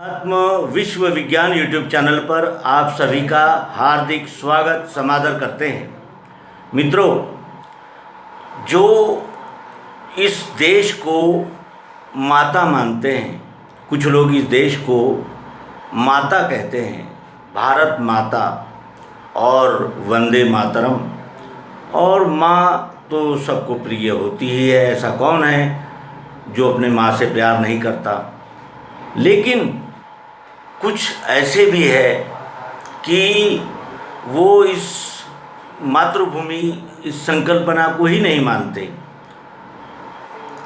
आत्म विश्व विज्ञान यूट्यूब चैनल पर आप सभी का हार्दिक स्वागत समादर करते हैं। मित्रों, जो इस देश को माता मानते हैं, कुछ लोग इस देश को माता कहते हैं, भारत माता और वंदे मातरम। और माँ तो सबको प्रिय होती ही है, ऐसा कौन है जो अपने माँ से प्यार नहीं करता। लेकिन कुछ ऐसे भी है कि वो इस मातृभूमि, इस संकल्पना को ही नहीं मानते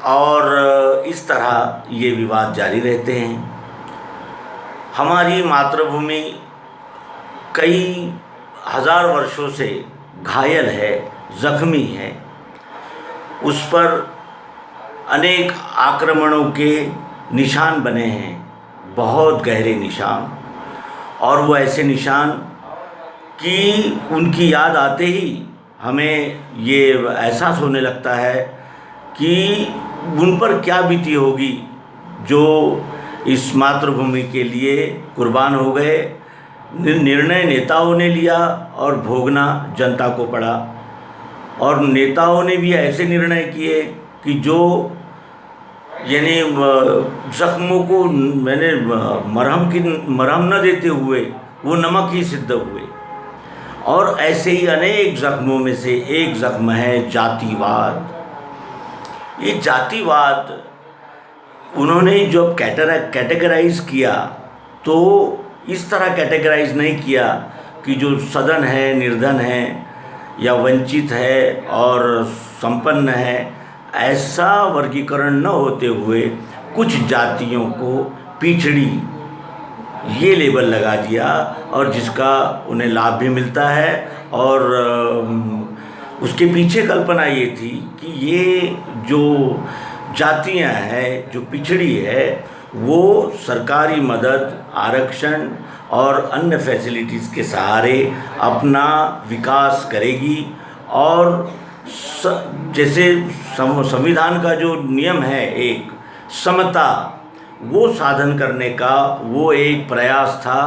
और इस तरह ये विवाद जारी रहते हैं। हमारी मातृभूमि कई हजार वर्षों से घायल है, जख्मी है। उस पर अनेक आक्रमणों के निशान बने हैं, बहुत गहरे निशान। और वो ऐसे निशान कि उनकी याद आते ही हमें ये एहसास होने लगता है कि उन पर क्या बीती होगी जो इस मातृभूमि के लिए कुर्बान हो गए। निर्णय नेताओं ने लिया और भोगना जनता को पड़ा। और नेताओं ने भी ऐसे निर्णय किए कि जो यानी जख्मों को मरहम न देते हुए वो नमक ही सिद्ध हुए। और ऐसे ही अनेक जख्मों में से एक जख्म है जातिवाद। ये जातिवाद उन्होंने जब कैटेगराइज किया तो इस तरह कैटेगराइज नहीं किया कि जो सधन है, निर्धन है या वंचित है और संपन्न है, ऐसा वर्गीकरण न होते हुए कुछ जातियों को पिछड़ी ये लेबल लगा दिया और जिसका उन्हें लाभ भी मिलता है। और उसके पीछे कल्पना ये थी कि ये जो जातियां हैं, जो पिछड़ी है, वो सरकारी मदद, आरक्षण और अन्य फैसिलिटीज़ के सहारे अपना विकास करेगी। और जैसे संविधान का जो नियम है, एक समता, वो साधन करने का वो एक प्रयास था,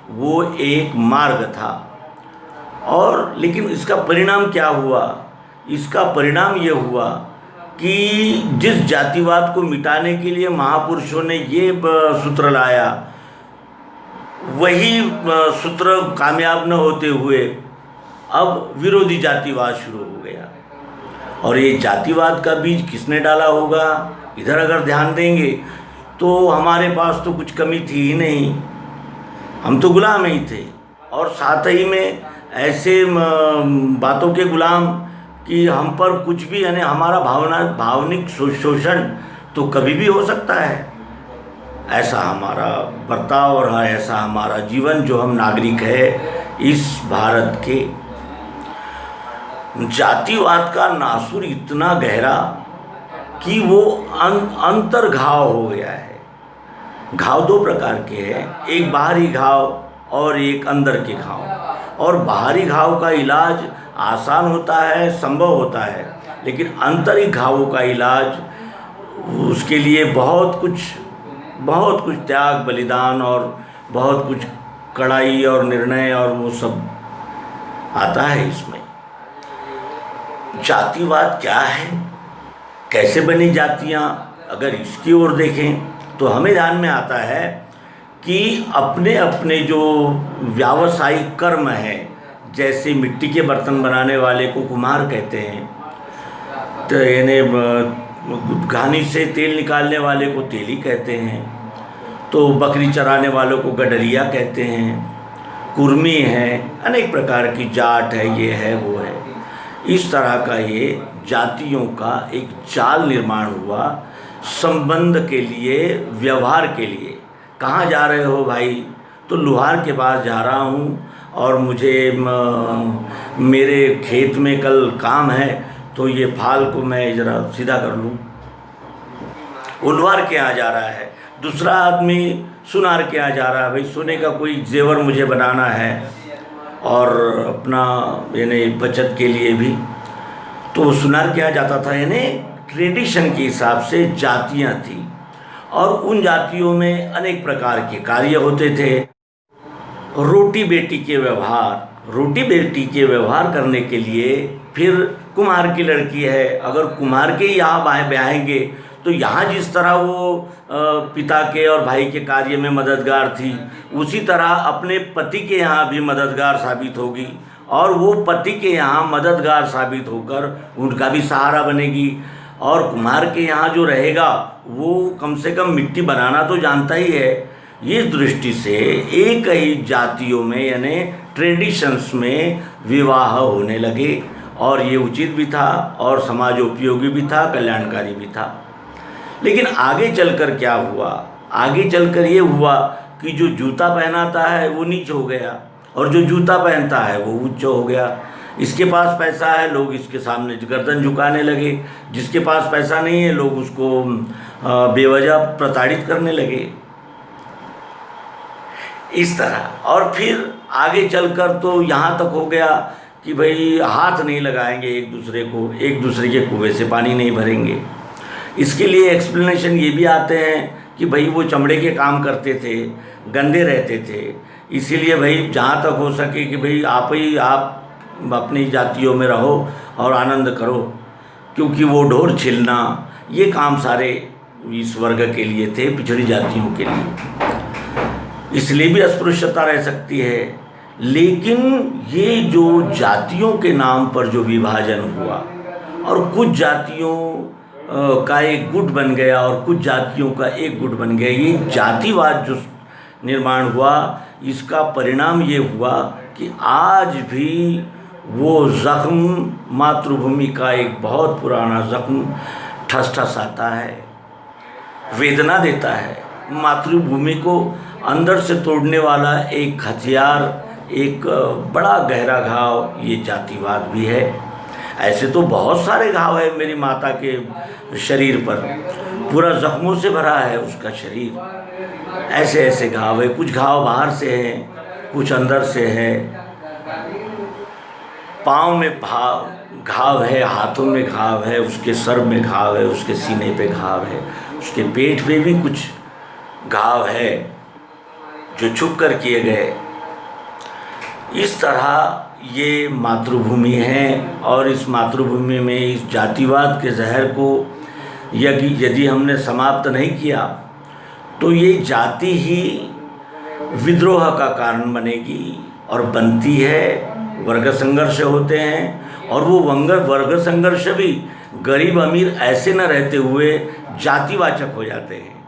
वो एक मार्ग था। और लेकिन इसका परिणाम क्या हुआ? इसका परिणाम ये हुआ कि जिस जातिवाद को मिटाने के लिए महापुरुषों ने ये सूत्र लाया, वही सूत्र कामयाब न होते हुए अब विरोधी जातिवाद शुरू हो गया। और ये जातिवाद का बीज किसने डाला होगा? इधर अगर ध्यान देंगे तो हमारे पास तो कुछ कमी थी ही नहीं, हम तो गुलाम ही थे। और साथ ही में ऐसे बातों के गुलाम कि हम पर कुछ भी, यानी हमारा भावनिक शोषण तो कभी भी हो सकता है। ऐसा हमारा बर्ताव और ऐसा हमारा जीवन जो हम नागरिक है इस भारत के। जातिवाद का नासूर इतना गहरा कि वो अंतर्घाव हो गया है। घाव दो प्रकार के हैं, एक बाहरी घाव और एक अंदर के घाव। और बाहरी घाव का इलाज आसान होता है, संभव होता है, लेकिन आंतरिक घावों का इलाज, उसके लिए बहुत कुछ त्याग, बलिदान और बहुत कुछ कड़ाई और निर्णय और वो सब आता है इसमें। जातिवाद क्या है, कैसे बनी जातियाँ, अगर इसकी ओर देखें तो हमें ध्यान में आता है कि अपने अपने जो व्यावसायिक कर्म है, जैसे मिट्टी के बर्तन बनाने वाले को कुम्हार कहते हैं, तो यानी घानी से तेल निकालने वाले को तेली कहते हैं, तो बकरी चराने वालों को गडरिया कहते हैं, कुर्मी है, अनेक प्रकार की जाट है, ये है वो है। इस तरह का ये जातियों का एक जाल निर्माण हुआ संबंध के लिए, व्यवहार के लिए। कहाँ जा रहे हो भाई? तो लुहार के पास जा रहा हूँ और मुझे मेरे खेत में कल काम है, तो ये फाल को मैं ज़रा सीधा कर लूँ। वो लुहार के यहाँ जा रहा है। दूसरा आदमी सुनार के यहाँ जा रहा है, भाई सोने का कोई जेवर मुझे बनाना है और अपना यानी बचत के लिए भी, तो सुनार के यहाँ जाता था। यानी ट्रेडिशन के हिसाब से जातियाँ थी। और उन जातियों में अनेक प्रकार के कार्य होते थे। रोटी बेटी के व्यवहार करने के लिए फिर कुम्हार की लड़की है, अगर कुम्हार के यहाँ ब्याहेंगे तो यहाँ जिस तरह वो पिता के और भाई के कार्य में मददगार थी, उसी तरह अपने पति के यहाँ भी मददगार साबित होगी, और वो पति के यहाँ मददगार साबित होकर उनका भी सहारा बनेगी। और कुम्हार के यहाँ जो रहेगा वो कम से कम मिट्टी बनाना तो जानता ही है। इस दृष्टि से एक ही जातियों में यानी ट्रेडिशंस में विवाह होने लगे, और ये उचित भी था और समाजोपयोगी भी था, कल्याणकारी भी था। लेकिन आगे चलकर क्या हुआ? आगे चलकर ये हुआ कि जो जूता पहनाता है वो नीच हो गया, और जो जूता पहनता है वो उच्च हो गया। इसके पास पैसा है, लोग इसके सामने गर्दन झुकाने लगे, जिसके पास पैसा नहीं है लोग उसको बेवजह प्रताड़ित करने लगे, इस तरह। और फिर आगे चलकर तो यहाँ तक हो गया कि भाई हाथ नहीं लगाएंगे एक दूसरे को, एक दूसरे के कुएं से पानी नहीं भरेंगे। इसके लिए एक्सप्लेनेशन ये भी आते हैं कि भाई वो चमड़े के काम करते थे, गंदे रहते थे, इसीलिए भाई जहाँ तक हो सके कि भाई आप अपनी जातियों में रहो और आनंद करो, क्योंकि वो ढोर छिलना ये काम सारे इस वर्ग के लिए थे, पिछड़ी जातियों के लिए। इसलिए भी अस्पृश्यता रह सकती है। लेकिन ये जो जातियों के नाम पर जो विभाजन हुआ और कुछ जातियों का एक गुट बन गया और कुछ जातियों का एक गुट बन गया, ये जातिवाद जो निर्माण हुआ, इसका परिणाम ये हुआ कि आज भी वो ज़ख्म, मातृभूमि का एक बहुत पुराना ज़ख्म ठस ठस आता है, वेदना देता है। मातृभूमि को अंदर से तोड़ने वाला एक हथियार, एक बड़ा गहरा घाव ये जातिवाद भी है। ऐसे तो बहुत सारे घाव है मेरी माता के शरीर पर, पूरा जख्मों से भरा है उसका शरीर। ऐसे ऐसे घाव है, कुछ घाव बाहर से हैं, कुछ अंदर से है। पाँव में घाव है, हाथों में घाव है, उसके सर में घाव है, उसके सीने पे घाव है, उसके पेट पे भी कुछ घाव है जो छुप कर किए गए। इस तरह ये मातृभूमि है, और इस मातृभूमि में इस जातिवाद के जहर को यदि हमने समाप्त नहीं किया तो ये जाति ही विद्रोह का कारण बनेगी और बनती है। वर्ग संघर्ष होते हैं, और वो वर्ग संघर्ष भी गरीब अमीर ऐसे न रहते हुए जातिवाचक हो जाते हैं।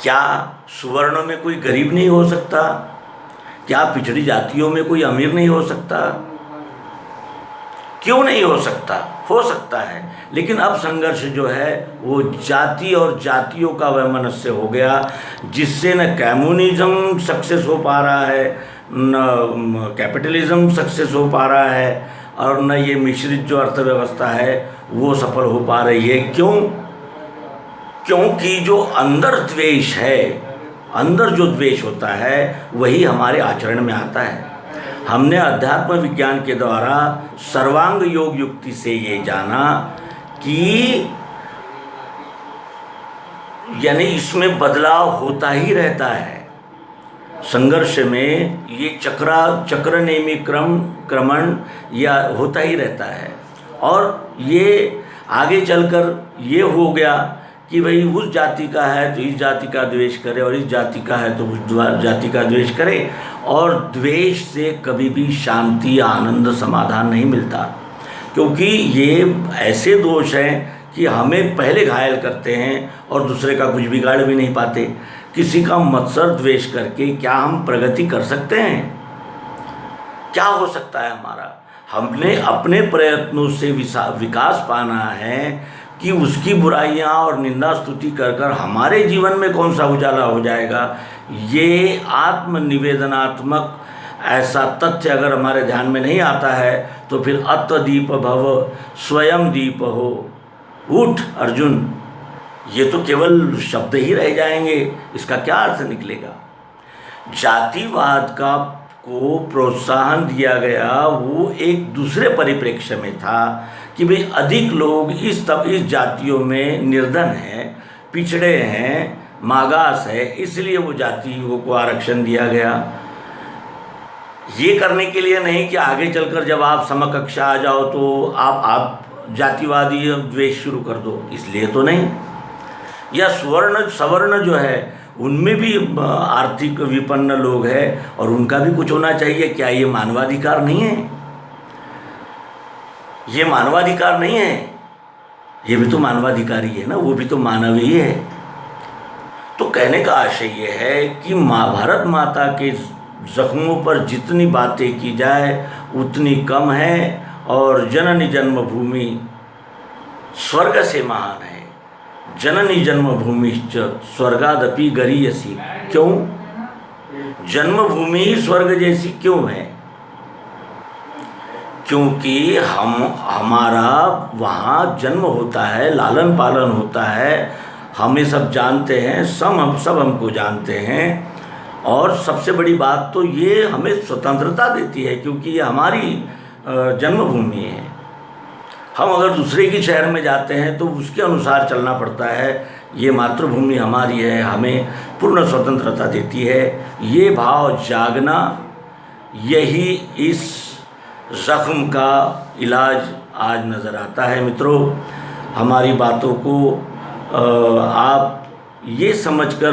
क्या सुवर्णों में कोई गरीब नहीं हो सकता? क्या पिछड़ी जातियों में कोई अमीर नहीं हो सकता? क्यों नहीं हो सकता? हो सकता है। लेकिन अब संघर्ष जो है वो जाति और जातियों का वैमनस्य हो गया, जिससे न कम्युनिज्म सक्सेस हो पा रहा है, न कैपिटलिज्म सक्सेस हो पा रहा है, और न ये मिश्रित जो अर्थव्यवस्था है वो सफल हो पा रही है। क्यों? क्योंकि जो अंदर द्वेष है, अंदर जो द्वेष होता है वही हमारे आचरण में आता है। हमने अध्यात्म विज्ञान के द्वारा सर्वांग योग युक्ति से ये जाना कि यानी इसमें बदलाव होता ही रहता है। संघर्ष में ये चक्र नेमी क्रमण या होता ही रहता है। और ये आगे चलकर ये हो गया कि भाई उस जाति का है तो इस जाति का द्वेष करे, और इस जाति का है तो उस जाति का द्वेष करे। और द्वेष से कभी भी शांति, आनंद, समाधान नहीं मिलता, क्योंकि ये ऐसे दोष हैं कि हमें पहले घायल करते हैं और दूसरे का कुछ बिगाड़ भी नहीं पाते। किसी का मत्सर द्वेष करके क्या हम प्रगति कर सकते हैं? क्या हो सकता है हमारा? हमने अपने प्रयत्नों से विकास पाना है कि उसकी बुराइयां और निंदा स्तुति कर कर हमारे जीवन में कौन सा उजाला हो जाएगा। ये आत्मनिवेदनात्मक ऐसा तथ्य अगर हमारे ध्यान में नहीं आता है तो फिर अत्वदीप भव स्वयं दीप हो, उठ अर्जुन, ये तो केवल शब्द ही रह जाएंगे। इसका क्या अर्थ निकलेगा? जातिवाद का को प्रोत्साहन दिया गया वो एक दूसरे परिप्रेक्ष्य में था कि भाई अधिक लोग इस जातियों में निर्धन हैं, पिछड़े हैं, मागास है, इसलिए वो जातियों को आरक्षण दिया गया। ये करने के लिए नहीं कि आगे चलकर जब आप समकक्षा आ जाओ तो आप जातिवादी द्वेष शुरू कर दो, इसलिए तो नहीं। या सवर्ण जो है उनमें भी आर्थिक विपन्न लोग हैं और उनका भी कुछ होना चाहिए। क्या ये मानवाधिकार नहीं है? ये मानवाधिकार नहीं है? ये भी तो मानवाधिकारी है ना, वो भी तो मानव ही है। तो कहने का आशय ये है कि भारत माता के जख्मों पर जितनी बातें की जाए उतनी कम है, और जननी जन्मभूमि स्वर्ग से महान है। जननी जन्मभूमिश्च स्वर्गादपि गरीयसी। क्यों? जन्मभूमि ही स्वर्ग जैसी क्यों है? क्योंकि हमारा वहाँ जन्म होता है, लालन पालन होता है, हमें सब जानते हैं, सब हमको जानते हैं। और सबसे बड़ी बात तो ये हमें स्वतंत्रता देती है, क्योंकि ये हमारी जन्मभूमि है। हम अगर दूसरे के शहर में जाते हैं तो उसके अनुसार चलना पड़ता है। ये मातृभूमि हमारी है, हमें पूर्ण स्वतंत्रता देती है। ये भाव जागना, यही इस ज़ख्म का इलाज आज नज़र आता है। मित्रों, हमारी बातों को आप ये समझकर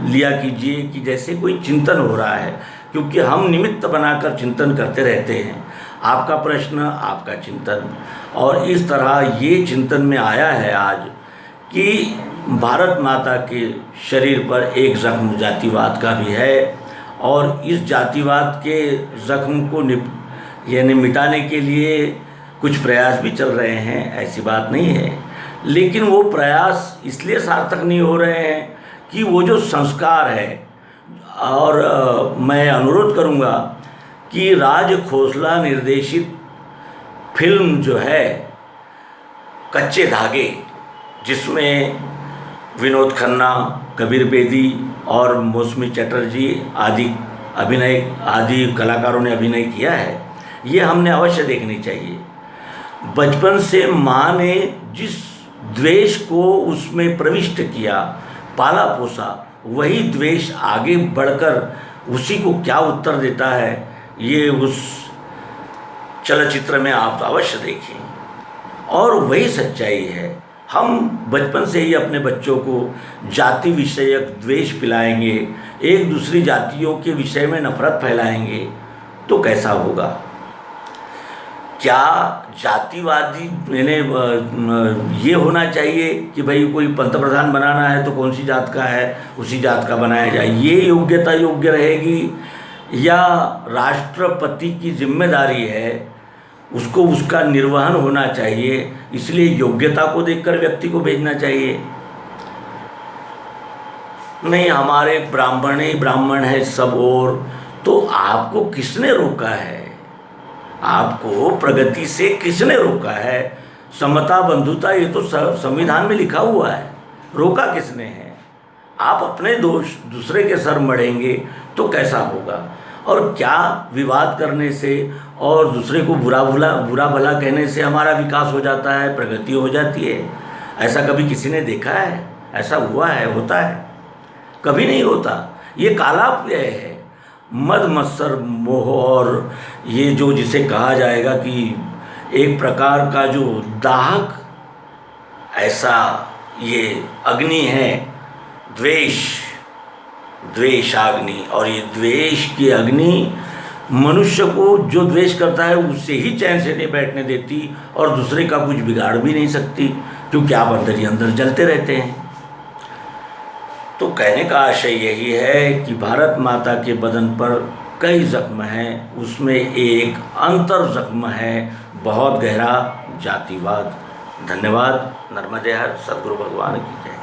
लिया कीजिए कि जैसे कोई चिंतन हो रहा है, क्योंकि हम निमित्त बनाकर चिंतन करते रहते हैं। आपका प्रश्न, आपका चिंतन, और इस तरह ये चिंतन में आया है आज कि भारत माता के शरीर पर एक ज़ख्म जातिवाद का भी है, और इस जातिवाद के ज़ख्म को यानी मिटाने के लिए कुछ प्रयास भी चल रहे हैं, ऐसी बात नहीं है। लेकिन वो प्रयास इसलिए सार्थक नहीं हो रहे हैं कि वो जो संस्कार है, और मैं अनुरोध करूँगा कि राज खोसला निर्देशित फिल्म जो है कच्चे धागे, जिसमें विनोद खन्ना, कबीर बेदी और मौसमी चटर्जी आदि कलाकारों ने अभिनय किया है, ये हमने अवश्य देखनी चाहिए। बचपन से माँ ने जिस द्वेष को उसमें प्रविष्ट किया, पाला पोसा, वही द्वेष आगे बढ़कर उसी को क्या उत्तर देता है, ये उस चलचित्र में आप अवश्य देखें। और वही सच्चाई है। हम बचपन से ही अपने बच्चों को जाति विषयक द्वेष पिलाएंगे, एक दूसरी जातियों के विषय में नफरत फैलाएंगे, तो कैसा होगा? क्या जातिवादी ये होना चाहिए कि भाई कोई पंतप्रधान बनाना है तो कौन सी जात का है उसी जात का बनाया जाए, ये योग्यता योग्य रहेगी? या राष्ट्रपति की जिम्मेदारी है, उसको उसका निर्वहन होना चाहिए, इसलिए योग्यता को देखकर व्यक्ति को भेजना चाहिए? नहीं, हमारे ब्राह्मण ही ब्राह्मण है सब। और तो आपको किसने रोका है? आपको प्रगति से किसने रोका है? समता, बंधुता, ये तो संविधान में लिखा हुआ है, रोका किसने है? आप अपने दोष दूसरे के सर मढ़ेंगे तो कैसा होगा? और क्या विवाद करने से और दूसरे को बुरा भला कहने से हमारा विकास हो जाता है, प्रगति हो जाती है? ऐसा कभी किसी ने देखा है? ऐसा हुआ है? होता है? कभी नहीं होता। ये कालाव्यय है, मद मत्सर मोह, और ये जो जिसे कहा जाएगा कि एक प्रकार का जो दाहक, ऐसा ये अग्नि है, द्वेषाग्नि। और ये द्वेष की अग्नि मनुष्य को जो द्वेष करता है उससे ही चैन से नहीं बैठने देती, और दूसरे का कुछ बिगाड़ भी नहीं सकती, क्योंकि आप अंदर ही अंदर जलते रहते हैं। तो कहने का आशय यही है कि भारत माता के बदन पर कई जख्म हैं, उसमें एक अंतर जख्म है, बहुत गहरा, जातिवाद। धन्यवाद। नर्मदे हर। सद्गुरु भगवान की जय।